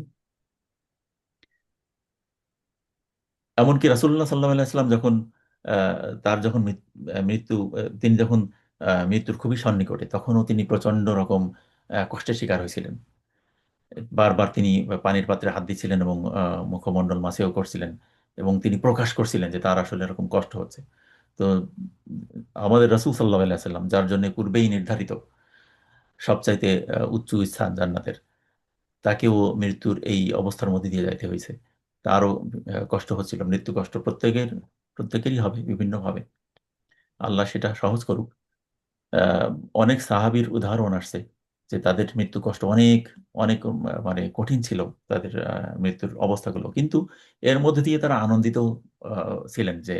এমনকি রাসূলুল্লাহ সাল্লাল্লাহু আলাইহি ওয়াসাল্লাম যখন তার যখন মৃত্যু, তিনি যখন মৃত্যুর খুবই সন্নিকটে, তখনও তিনি প্রচন্ড রকম কষ্টের শিকার হয়েছিলেন। বারবার তিনি পানির পাত্রে হাত দিচ্ছিলেন এবং মুখমণ্ডল মাসেও করছিলেন, এবং তিনি প্রকাশ করছিলেন যে তার আসলে এরকম কষ্ট হচ্ছে। তো আমাদের রাসূল সাল্লাল্লাহু আলাইহি সাল্লাম, যার জন্য পূর্বেই নির্ধারিত সবচাইতে উচ্চ স্থান জান্নাতের, তাকেও মৃত্যুর এই অবস্থার মধ্যে দিয়ে যাইতে হয়েছে। তারও কষ্ট হচ্ছিল, মৃত্যু কষ্ট প্রত্যেকেরই হবে বিভিন্নভাবে। আল্লাহ সেটা সহজ করুক। আহ, অনেক সাহাবীর উদাহরণ আসছে যে তাদের মৃত্যু কষ্ট অনেক অনেক মানে কঠিন ছিল, তাদের মৃত্যুর অবস্থাগুলো, কিন্তু এর মধ্যে দিয়ে তারা আনন্দিত ছিলেন যে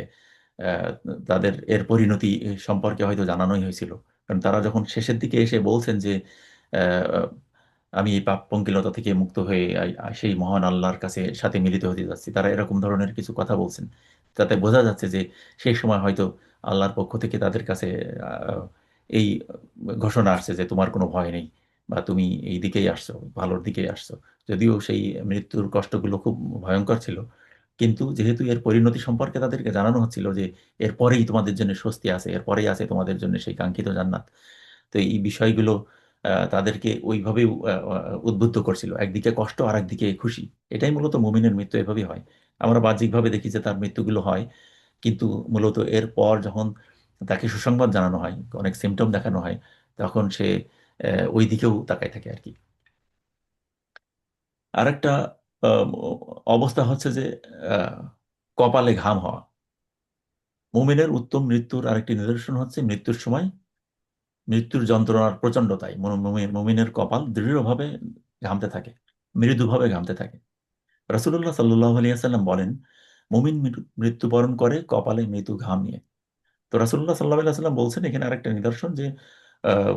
আহ, তাদের এর পরিণতি সম্পর্কে হয়তো জানানোই হয়েছিল। কারণ তারা যখন শেষের দিকে এসে বলছেন যে আহ, আমি এই পাপ পঙ্কিলতা থেকে মুক্ত হয়ে সেই মহান আল্লাহর কাছে সাথে মিলিত হতে যাচ্ছি, তারা এরকম ধরনের কিছু কথা বলছেন, তাতে বোঝা যাচ্ছে যে সেই সময় হয়তো আল্লাহর পক্ষ থেকে তাদের কাছে এই ঘোষণা আসছে যে তোমার কোনো ভয় নেই, বা তুমি এই দিকেই আসছো, ভালোর দিকেই আসছো। যদিও সেই মৃত্যুর কষ্টগুলো খুব ভয়ঙ্কর ছিল, কিন্তু যেহেতু এর পরিণতি সম্পর্কে তাদেরকে জানানো হচ্ছিল যে এরপরেই তোমাদের জন্য স্বস্তি আছে, এরপরেই আছে তোমাদের জন্য সেই কাঙ্ক্ষিত জান্নাত। তো এই বিষয়গুলো তাদেরকে ওইভাবেই উদ্বুদ্ধ করছিল, একদিকে কষ্ট আর একদিকে খুশি। এটাই মূলত মুমিনের মৃত্যু এভাবেই হয়। আমরা বাহ্যিকভাবে দেখি যে তার মৃত্যুগুলো হয়, কিন্তু মূলত এর পর যখন তাকে সুসংবাদ জানানো হয়, অনেক সিমটম দেখানো হয়, তখন সে ওই দিকেও তাকায় থাকে আর কি। আরেকটা আহ, অবস্থা হচ্ছে যে আহ, কপালে ঘাম হওয়া। মুমিনের উত্তম মৃত্যুর আরেকটি নিদর্শন হচ্ছে মৃত্যুর সময় মৃত্যুর যন্ত্রণার প্রচণ্ডতায় মুমিনের কপাল দৃঢ়ভাবে ঘামতে থাকে, মৃদুভাবে ঘামতে থাকে। রাসূলুল্লাহ সাল্লাল্লাহু আলাইহি সাল্লাম বলেন, মুমিন মৃত্যুবরণ করে কপালে মৃদু ঘাম নিয়ে। তো রাসূলুল্লাহ সাল্লাল্লাহু আলাইহি সাল্লাম বলছেন এখানে আরেকটা নিদর্শন যে আহ,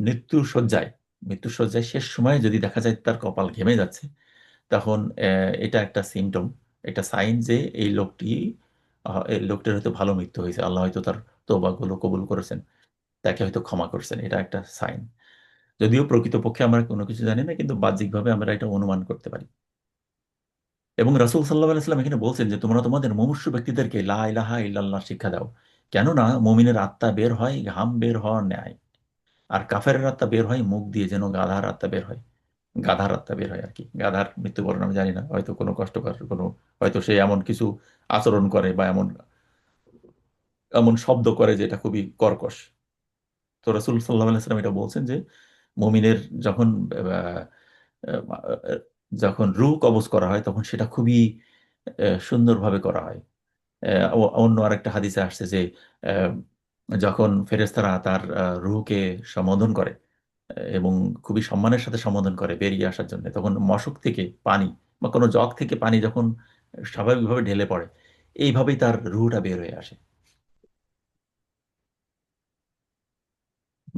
মৃত্যুর শয্যায় মৃত্যুর শয্যায় শেষ সময়ে যদি দেখা যায় তার কপাল ঘেমে যাচ্ছে, তখন এটা একটা সিমটম, একটা সাইন যে এই লোকটির হয়তো ভালো মৃত্যু হয়েছে, আল্লাহ হয়তো তার তওবাগুলো কবুল করেছেন, তাকে হয়তো ক্ষমা করছেন। এটা একটা সাইন। যদিও প্রকৃতপক্ষে আমরা কোনো কিছু জানি না, কিন্তু বাহ্যিকভাবে আমরা এটা অনুমান করতে পারি। এবং রাসূল সাল্লাল্লাহু আলাইহি ওয়াসাল্লাম এখানে বলছেন যে তোমরা তোমাদের মুমূর্ষু ব্যক্তিদেরকে লা ইলাহা ইল্লাল্লাহ শিক্ষা দাও, কেননা মুমিনের আত্মা বের হয় ঘাম বের হওয়ার ন্যায়, আর কাফেরের আত্মা বের হয় মুখ দিয়ে, যেন গাধার আত্মা বের হয়। গাধার আত্মা বের হয় আর কি। গাধার মৃত্যুবরণ আমি জানি না, হয়তো কোনো কষ্টকর কোনো, হয়তো সে এমন কিছু আচরণ করে বা এমন এমন শব্দ করে যেটা খুবই কর্কশ। তো রাসূল সাল্লাল্লাহু আলাইহি ওয়াসাল্লাম এটা বলছেন যে মুমিনের যখন আহ, আহ, যখন রূহ কবজ করা হয় তখন সেটা খুবই সুন্দরভাবে করা হয়। অন্য আরেকটা হাদিসে আসছে যে আহ, যখন ফেরেশতারা তার রূহকে সম্বোধন করে এবং খুবই সম্মানের সাথে সম্বোধন করে বেরিয়ে আসার জন্য, তখন মশক থেকে পানি বা কোনো জগ থেকে পানি যখন স্বাভাবিকভাবে ঢেলে পড়ে, এইভাবেই তার রূহটা বের হয়ে আসে।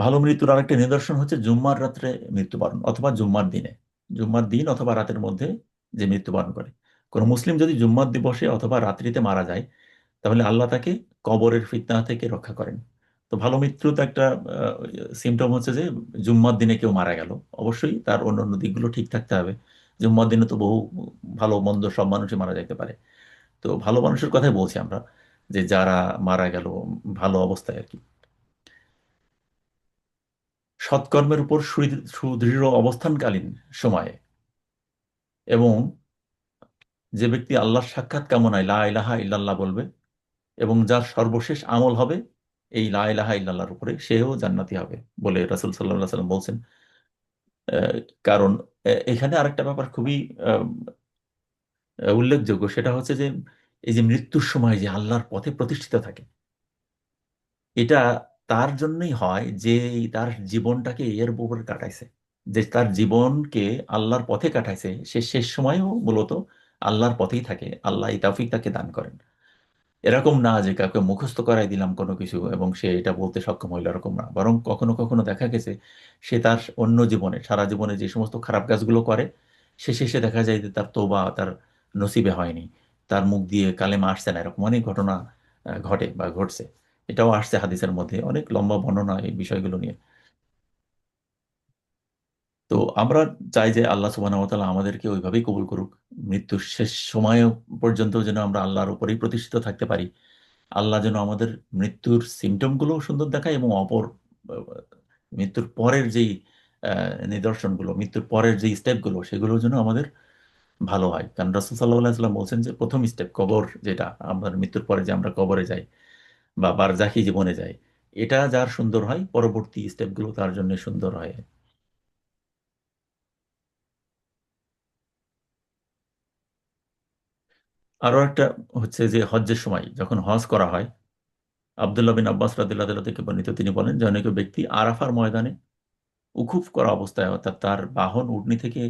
ভালো মৃত্যুর আরেকটা নিদর্শন হচ্ছে জুম্মার রাত্রে মৃত্যুবরণ, অথবা জুম্মার দিনে, জুম্মার দিন অথবা রাতের মধ্যে যে মৃত্যুবরণ করে। কোনো মুসলিম যদি জুম্মার দিবসে অথবা রাত্রিতে মারা যায়, তাহলে আল্লাহ তাকে কবরের ফিতনা থেকে রক্ষা করেন। তো ভালো মৃত্যু তো একটা সিমটম হচ্ছে যে জুম্মার দিনে কেউ মারা গেল, অবশ্যই তার অন্যান্য দিকগুলো ঠিক থাকতে হবে। জুম্মার দিনে তো বহু ভালো মন্দ সব মানুষই মারা যাইতে পারে। তো ভালো মানুষের কথাই বলছি আমরা, যে যারা মারা গেল ভালো অবস্থায় আর কি, সৎকর্মের উপর সুদৃঢ় অবস্থানকালীন সময়ে, এবং যে ব্যক্তি আল্লাহর সাক্ষাৎ কামনায় লা ইলাহা ইল্লাল্লাহ বলবে, এবং যার সর্বশেষ আমল হবে এই লা ইলাহা ইল্লাল্লাহর উপরে, সেও জান্নাতি হবে বলে রাসূল সাল্লাল্লাহু আলাইহি সাল্লাম বলছেন। আহ, কারণ এখানে আরেকটা ব্যাপার খুবই আহ, উল্লেখযোগ্য, সেটা হচ্ছে যে এই যে মৃত্যুর সময় যে আল্লাহর পথে প্রতিষ্ঠিত থাকে, এটা তার জন্যই হয় যে তার জীবনটাকে এর উপর কাটাইছে, যে তার জীবনকে আল্লাহর পথে কাটাইছে, সে শেষ সময়েও মূলত আল্লাহর পথেই থাকে। আল্লাহ এই তৌফিক তাকে দান করেন। এরকম না যে কাউকে মুখস্থ করাই দিলাম কোনো কিছু এবং সে এটা বলতে সক্ষম হইল, এরকম না। বরং কখনো কখনো দেখা গেছে সে তার অন্য জীবনে, সারা জীবনে যে সমস্ত খারাপ কাজগুলো করে, শেষে এসে দেখা যায় যে তার তওবা তার নসিবে হয়নি, তার মুখ দিয়ে কালেমা আসছে না, এরকম অনেক ঘটনা ঘটে বা ঘটছে। এটাও আসছে হাদিসের মধ্যে, অনেক লম্বা বর্ণনা এই বিষয়গুলো নিয়ে। তো আমরা চাই যে আল্লাহ সুবহানাহু ওয়া তাআলা আমাদেরকে ওইভাবেই কবুল করুক, মৃত্যুর শেষ সময় পর্যন্ত যেন আমরা আল্লাহর উপরেই প্রতিষ্ঠিত থাকতে পারি, আল্লাহ যেন আমাদের মৃত্যুর সিমটমগুলো সুন্দর দেখায়, এবং অপর মৃত্যুর পরের যেই নিদর্শনগুলো, মৃত্যুর পরের যেই স্টেপগুলো, সেগুলো যেন আমাদের ভালো হয়। কারণ রাসূল সাল্লাল্লাহু আলাইহি ওয়াসাল্লাম বলছেন যে প্রথম স্টেপ কবর, যেটা আমাদের মৃত্যুর পরে যে আমরা কবরে যাই বা বারজাখি জীবনে যাই, এটা যার সুন্দর হয়, পরবর্তী স্টেপগুলো তার জন্য সুন্দর হয়। আরো একটা হচ্ছে যে হজ্জের সময় যখন হজ করা হয়, আব্দুল্লাহ বিন আব্বাস রাদিয়াল্লাহু তাআলা থেকে বর্ণিত, তিনি বলেন যে অনেক ব্যক্তি আরাফার ময়দানে উকুফ করা অবস্থায়, অর্থাৎ তার বাহন উটনি থেকে,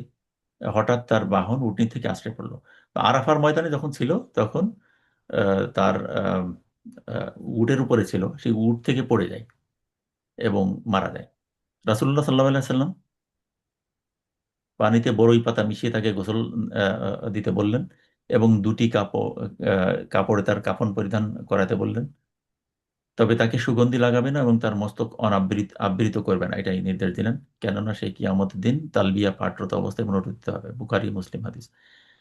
হঠাৎ তার বাহন উটনি থেকে আছড়ে পড়লো। তো আরাফার ময়দানে যখন ছিল তখন তার উটের উপরে ছিল, সেই উট থেকে পড়ে যায় এবং মারা যায়। রাসূলুল্লাহ সাল্লাল্লাহু আলাইহি সাল্লাম পানিতে বড়ই পাতা মিশিয়ে তাকে গোসল দিতে বললেন, এবং দুটি কাপড়ে তার কাফন পরিধান করাতে বললেন। তবে তাকে সুগন্ধি লাগাবে না এবং তার মস্তক আবৃত করবে না, এটাই নির্দেশ দিলেন। কেননা সে কিয়ামতের দিন তালবিয়া পাঠরত অবস্থায় পুনরুত্থিত হবে। বুখারী মুসলিম হাদিস।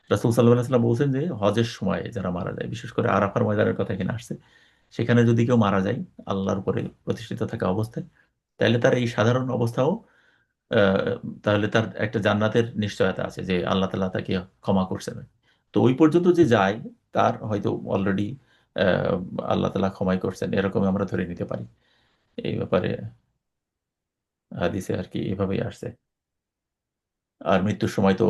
রাসূল সাল্লাল্লাহু আলাইহি ওয়াসাল্লাম বলছেন যে হজের সময় যারা মারা যায়, বিশেষ করে আরাফার ময়দানের কথা এখানে আসছে, সেখানে যদি কেউ মারা যায় আল্লাহর উপরে প্রতিষ্ঠিত থাকা অবস্থায়, তাহলে তার এই সাধারণ অবস্থাও, আহ, তাহলে তার একটা জান্নাতের নিশ্চয়তা আছে যে আল্লাহ তাআলা তাকে ক্ষমা করছেন। তো ওই পর্যন্ত যে যায়, তার হয়তো অলরেডি আল্লাহ তাআলা ক্ষমাই করছেন, এরকম আমরা ধরে নিতে পারি। এই ব্যাপারে হাদিসে আর কি এভাবেই আসছে। আর মৃত্যুর সময় তো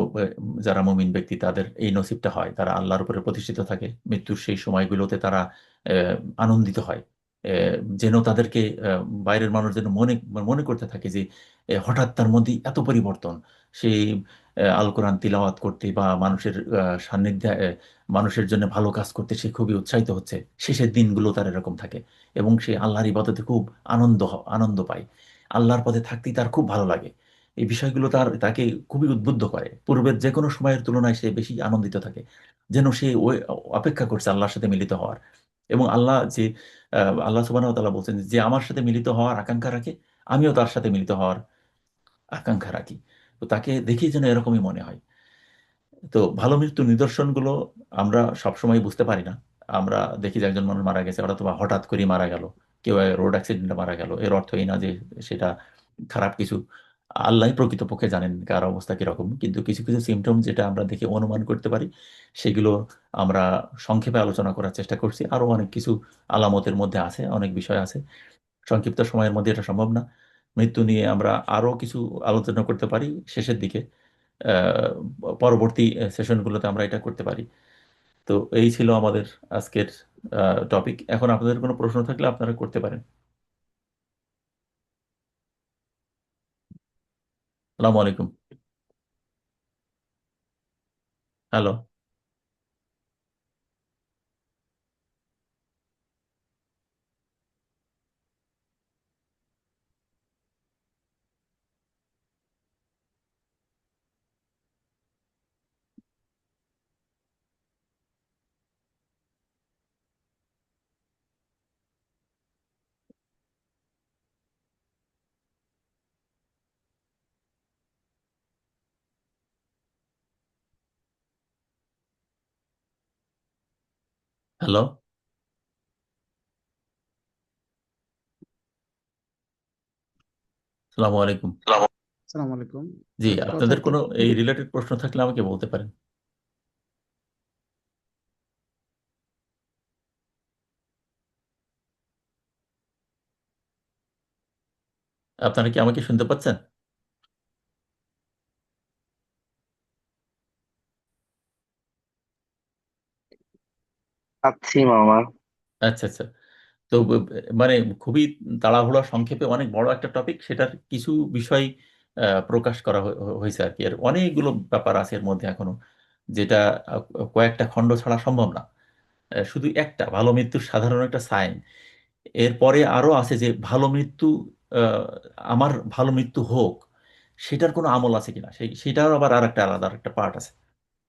যারা মুমিন ব্যক্তি তাদের এই নসিবটা হয়, তারা আল্লাহর উপরে প্রতিষ্ঠিত থাকে। মৃত্যুর সেই সময়গুলোতে তারা আনন্দিত হয়। যেন তাদেরকে বাইরের মানুষ যেন মনে মনে করতে থাকে যে হঠাৎ তার মধ্যে এত পরিবর্তন। সেই আল কোরআন তিলাওয়াত করতে বা মানুষের সান্নিধ্যে, মানুষের জন্য ভালো কাজ করতে সে খুবই উৎসাহিত হচ্ছে। শেষের দিনগুলো তার এরকম থাকে, এবং সে আল্লাহর ইবাদতে খুব আনন্দ পায়। আল্লাহর পথে থাকতেই তার খুব ভালো লাগে। এই বিষয়গুলো তাকে খুবই উদ্বুদ্ধ করে। পূর্বের যে কোনো সময়ের তুলনায় সে বেশি আনন্দিত থাকে, যেন সে ওই অপেক্ষা করছে আল্লাহর সাথে মিলিত হওয়ার। এবং আল্লাহ সুবহানাহু ওয়া তাআলা বলছেন যে আমার সাথে মিলিত হওয়ার আকাঙ্ক্ষা রাখে, আমিও তার সাথে মিলিত হওয়ার আকাঙ্ক্ষা রাখি। তো তাকে দেখি যেন এরকমই মনে হয়। তো ভালো মৃত্যুর নিদর্শনগুলো আমরা সবসময় বুঝতে পারি না। আমরা দেখি যে একজন মানুষ মারা গেছে, ওরা তো বা হঠাৎ করে মারা গেল, কেউ রোড অ্যাক্সিডেন্টে মারা গেল, এর অর্থ এই না যে সেটা খারাপ কিছু। আল্লাহ প্রকৃতপক্ষে জানেন কার অবস্থা কিরকম, কিন্তু কিছু কিছু সিমটম যেটা আমরা দেখে অনুমান করতে পারি, সেগুলো আমরা সংক্ষেপে আলোচনা করার চেষ্টা করছি। আরো অনেক কিছু আলামতের মধ্যে আছে, অনেক বিষয় আছে, সংক্ষিপ্ত সময়ের মধ্যে এটা সম্ভব না। মৃত্যু নিয়ে আমরা আরো কিছু আলোচনা করতে পারি শেষের দিকে, পরবর্তী সেশনগুলোতে আমরা এটা করতে পারি। তো এই ছিল আমাদের আজকের টপিক। এখন আপনাদের কোনো প্রশ্ন থাকলে আপনারা করতে পারেন। আসসালামু আলাইকুম। হ্যালো। হ্যালো। আসসালামু আলাইকুম। আসসালামু আলাইকুম। জি, আপনাদের কথাটা কোনো কি? এই রিলেটেড প্রশ্ন থাকলে আমাকে বলতে পারেন। আপনারা কি আমাকে শুনতে পাচ্ছেন? আছি মামা। আচ্ছা, আচ্ছা। তো মানে খুবই তাড়াহুড়া সংক্ষেপে অনেক বড় একটা টপিক, সেটার কিছু বিষয় প্রকাশ করা হয়েছে আর কি। এর অনেকগুলো ব্যাপার আছে এর মধ্যে এখনো, যেটা কয়েকটা খণ্ড ছাড়া সম্ভব না। শুধু একটা ভালো মৃত্যুর সাধারণ একটা সাইন, এরপরে আরো আছে যে ভালো মৃত্যু, আহ, আমার ভালো মৃত্যু হোক, সেটার কোনো আমল আছে কিনা, সেটার আবার আর একটা আলাদা একটা পার্ট আছে।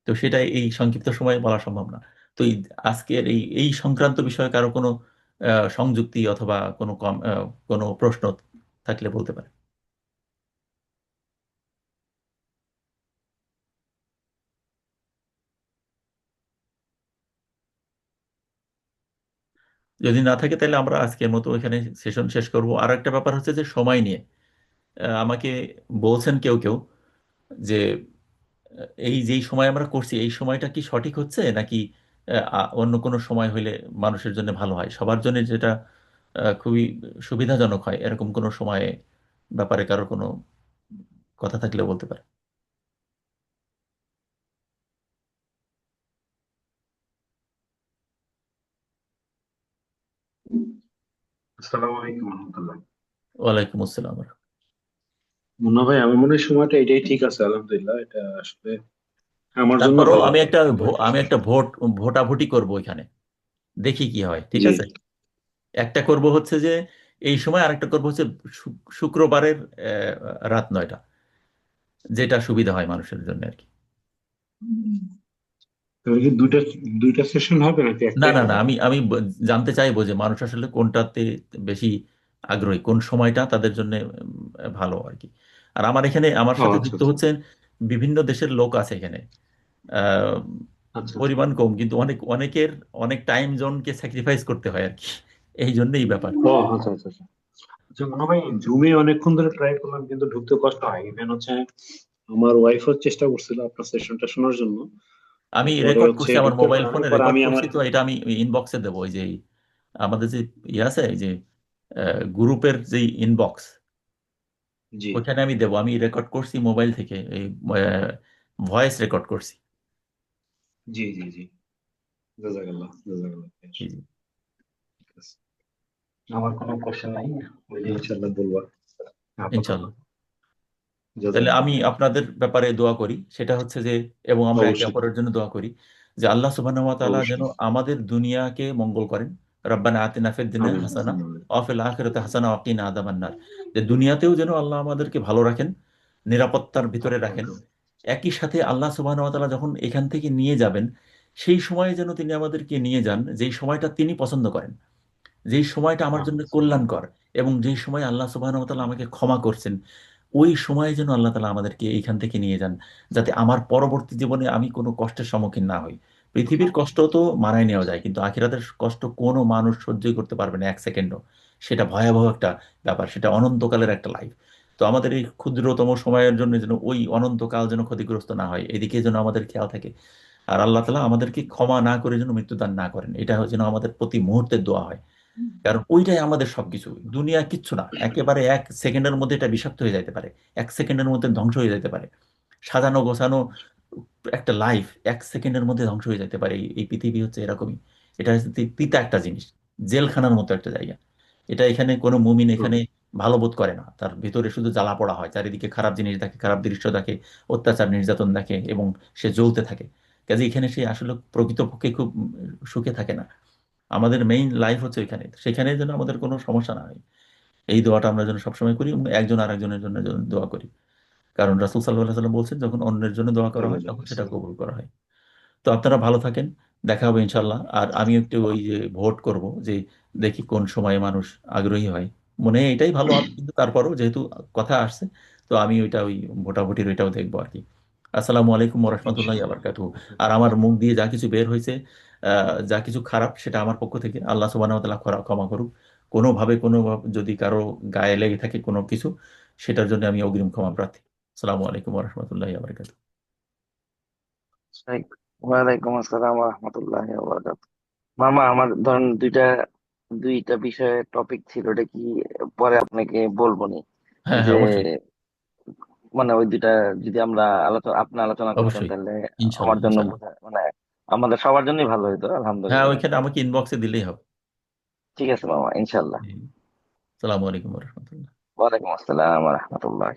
তো সেটা এই সংক্ষিপ্ত সময়ে বলা সম্ভব না। তো আজকের এই সংক্রান্ত বিষয়ে কারো কোনো সংযুক্তি অথবা কোনো প্রশ্ন থাকলে বলতে পারে। যদি না থাকে তাহলে আমরা আজকের মতো এখানে সেশন শেষ করব। আর একটা ব্যাপার হচ্ছে যে সময় নিয়ে আমাকে বলছেন কেউ কেউ যে এই যেই সময় আমরা করছি এই সময়টা কি সঠিক হচ্ছে নাকি অন্য কোনো সময় হইলে মানুষের জন্য ভালো হয়, সবার জন্য যেটা খুবই সুবিধাজনক হয়, এরকম কোনো সময়ে ব্যাপারে কারো কোনো কথা থাকলে বলতে পারে। আসসালামু আলাইকুম রহমতুল্লাহ। ওয়ালাইকুম আসসালাম। মুন্না ভাই, আমার মনে হয় সময়টা এটাই ঠিক আছে, আলহামদুলিল্লাহ। এটা আসলে আমার জন্য তারপরও ভালো আমি হবে, একটা আমার আমি ক্ষেত্রে। একটা ভোটাভুটি করব এখানে, দেখি কি হয়, ঠিক জি। আছে? একটা করব হচ্ছে যে এই সময়, আরেকটা করব হচ্ছে শুক্রবারের রাত 9টা, যেটা সুবিধা হয় মানুষের জন্য আর কি। তাহলে কি দুইটা দুইটা সেশন হবে নাকি না একটাই না না, হবে? আমি আমি জানতে চাইবো যে মানুষ আসলে কোনটাতে বেশি আগ্রহী, কোন সময়টা তাদের জন্য ভালো আর কি। আর আমার এখানে আমার ও সাথে আচ্ছা যুক্ত আচ্ছা হচ্ছেন বিভিন্ন দেশের লোক আছে এখানে। আহ, আচ্ছা আচ্ছা। পরিমাণ কম কিন্তু অনেকের অনেক টাইম জোনকে স্যাক্রিফাইস করতে হয় আর কি, এই জন্যই ব্যাপার। ও আচ্ছা আচ্ছা আচ্ছা। আচ্ছা মুন্না ভাই, জুমে অনেকক্ষণ ধরে ট্রাই করলাম কিন্তু ঢুকতে কষ্ট হয়। ইভেন হচ্ছে আমার ওয়াইফও চেষ্টা করছিল আপনার সেশনটা শোনার জন্য। তো আমি পরে রেকর্ড হচ্ছে করছি, আমার ঢুকতে মোবাইল পারে নাই, ফোনে পরে রেকর্ড আমি করছি, আমার। তো এটা আমি ইনবক্সে দেবো, ওই যে আমাদের যে ইয়ে আছে, এই যে গ্রুপের যে ইনবক্স, জি ওইখানে আমি দেবো। আমি রেকর্ড করছি মোবাইল থেকে, এই ভয়েস রেকর্ড করছি। জি জি জি। জাজাকাল্লাহ জাজাকাল্লাহ। জি জি। ঠিক আছে। আমার কোনো কোশ্চেন নাই, ওই যে ইনশাল্লাহ বলবো আপাতত। ইনশাল্লাহ। তাহলে জাজাকাল্লাহ আমি খাইর। আপনাদের ব্যাপারে দোয়া করি, সেটা হচ্ছে যে, এবং আমরা একে অবশ্যই। অপরের জন্য দোয়া করি যে আল্লাহ সুবহানাহু ওয়া তাআলা যেন অবশ্যই। আমাদের দুনিয়াকে মঙ্গল করেন। রব্বানা আতিনা ফিদ দুনিয়া আমিন হাসানা আমিন। ওয়া ফিল আখিরাতি হাসানা ওয়া কিনা আযাবান নার। যে দুনিয়াতেও যেন আল্লাহ আমাদেরকে ভালো রাখেন, নিরাপত্তার ভিতরে রাখেন। একদম। একই সাথে আল্লাহ সুবহানাহু ওয়া তাআলা যখন এখান থেকে নিয়ে যাবেন, সেই সময়ে যেন তিনি আমাদেরকে নিয়ে যান যেই সময়টা তিনি পছন্দ করেন, যেই সময়টা আমার জন্য কল্যাণকর, এবং যেই সময় আল্লাহ সুবহানাহু ওয়া তাআলা আমাকে ক্ষমা করছেন, ওই সময়ে যেন আল্লাহ তাআলা আমাদেরকে এইখান থেকে নিয়ে যান, যাতে আমার পরবর্তী জীবনে আমি কোনো কষ্টের সম্মুখীন না হই। পৃথিবীর কষ্ট তো মানায় নেওয়া যায়, কিন্তু আখিরাতের কষ্ট কোনো মানুষ সহ্যই করতে পারবে না এক সেকেন্ডও। সেটা ভয়াবহ একটা ব্যাপার, সেটা অনন্তকালের একটা লাইফ। তো আমাদের এই ক্ষুদ্রতম সময়ের জন্য যেন ওই অনন্তকাল যেন ক্ষতিগ্রস্ত না হয়, এদিকে যেন আমাদের খেয়াল থাকে। আর আল্লাহ তাআলা আমাদেরকে ক্ষমা না করে যেন মৃত্যুদান না করেন, এটা যেন আমাদের প্রতি মুহূর্তে দোয়া হয়। কারণ ওইটাই আমাদের সবকিছু, দুনিয়া কিচ্ছু না, একেবারে এক সেকেন্ডের মধ্যে এটা বিষাক্ত হয়ে যেতে পারে, এক সেকেন্ডের মধ্যে ধ্বংস হয়ে যেতে পারে। সাজানো গোছানো একটা লাইফ এক সেকেন্ডের মধ্যে ধ্বংস হয়ে যেতে পারে। এই পৃথিবী হচ্ছে এরকমই। এটা হচ্ছে তিতা একটা জিনিস, জেলখানার মতো একটা জায়গা। এটা, এখানে কোনো মুমিন এখানে ভালো বোধ করে না, তার ভিতরে শুধু জ্বালা পোড়া হয়, চারিদিকে খারাপ জিনিস দেখে, খারাপ দৃশ্য দেখে, অত্যাচার নির্যাতন দেখে, এবং সে জ্বলতে থাকে। কাজে এখানে সে আসলে প্রকৃতপক্ষে খুব সুখে থাকে না। আমাদের মেইন লাইফ হচ্ছে এখানে, সেখানে যেন আমাদের কোনো সমস্যা না হয়, এই দোয়াটা আমরা যেন সবসময় করি, এবং একজন আরেকজনের জন্য যেন দোয়া করি। কারণ রাসূল সাল্লাল্লাহু আলাইহি ওয়াসাল্লাম বলছেন, যখন অন্যের জন্য দোয়া করা হয় তখন সেটা কবুল করা হয়। তো আপনারা ভালো থাকেন, দেখা হবে ইনশাল্লাহ। আর আমি একটু ওই যে ভোট করব, যে দেখি কোন সময়ে মানুষ আগ্রহী হয়। মনে হয় এটাই ভালো হবে, কিন্তু তারপরও যেহেতু কথা আসছে, তো আমি ওইটা ওই ভোটাভুটির ওইটাও দেখবো আর কি। আসসালামু আলাইকুম ওয়া রাহমাতুল্লাহি ওয়া ইনশাআল্লাহ। বারাকাতুহু। আর আমার মুখ দিয়ে যা কিছু বের হয়েছে, যা কিছু খারাপ, সেটা আমার পক্ষ থেকে, আল্লাহ সুবহানাহু ওয়া তাআলা ক্ষমা করুক। কোনোভাবে যদি কারো গায়ে লেগে থাকে কোনো কিছু, সেটার জন্য আমি অগ্রিম ক্ষমা প্রার্থী। আসসালামু আলাইকুম ওয়া রাহমাতুল্লাহি ওয়া বারাকাতুহু। ওয়ালাইকুম আসসালাম রহমতুল্লাহ বরকাত। মামা, আমার ধরেন দুইটা বিষয়ে টপিক ছিল, ওটা কি পরে আপনাকে বলবো নি? হ্যাঁ যে হ্যাঁ, অবশ্যই। মানে ওই দুইটা যদি আমরা আপনি আলোচনা করতেন অবশ্যই। তাহলে আমার ইনশাল্লাহ জন্য ইনশাল্লাহ। বোঝা মানে আমাদের সবার জন্যই ভালো হতো, হ্যাঁ, আলহামদুলিল্লাহ। ওইখানে আমাকে ইনবক্সে দিলেই হবে। ঠিক আছে মামা, ইনশাল্লাহ। জি। আসসালামু আলাইকুম রহমতুল্লাহ। ওয়ালাইকুম আসসালাম রহমতুল্লাহ।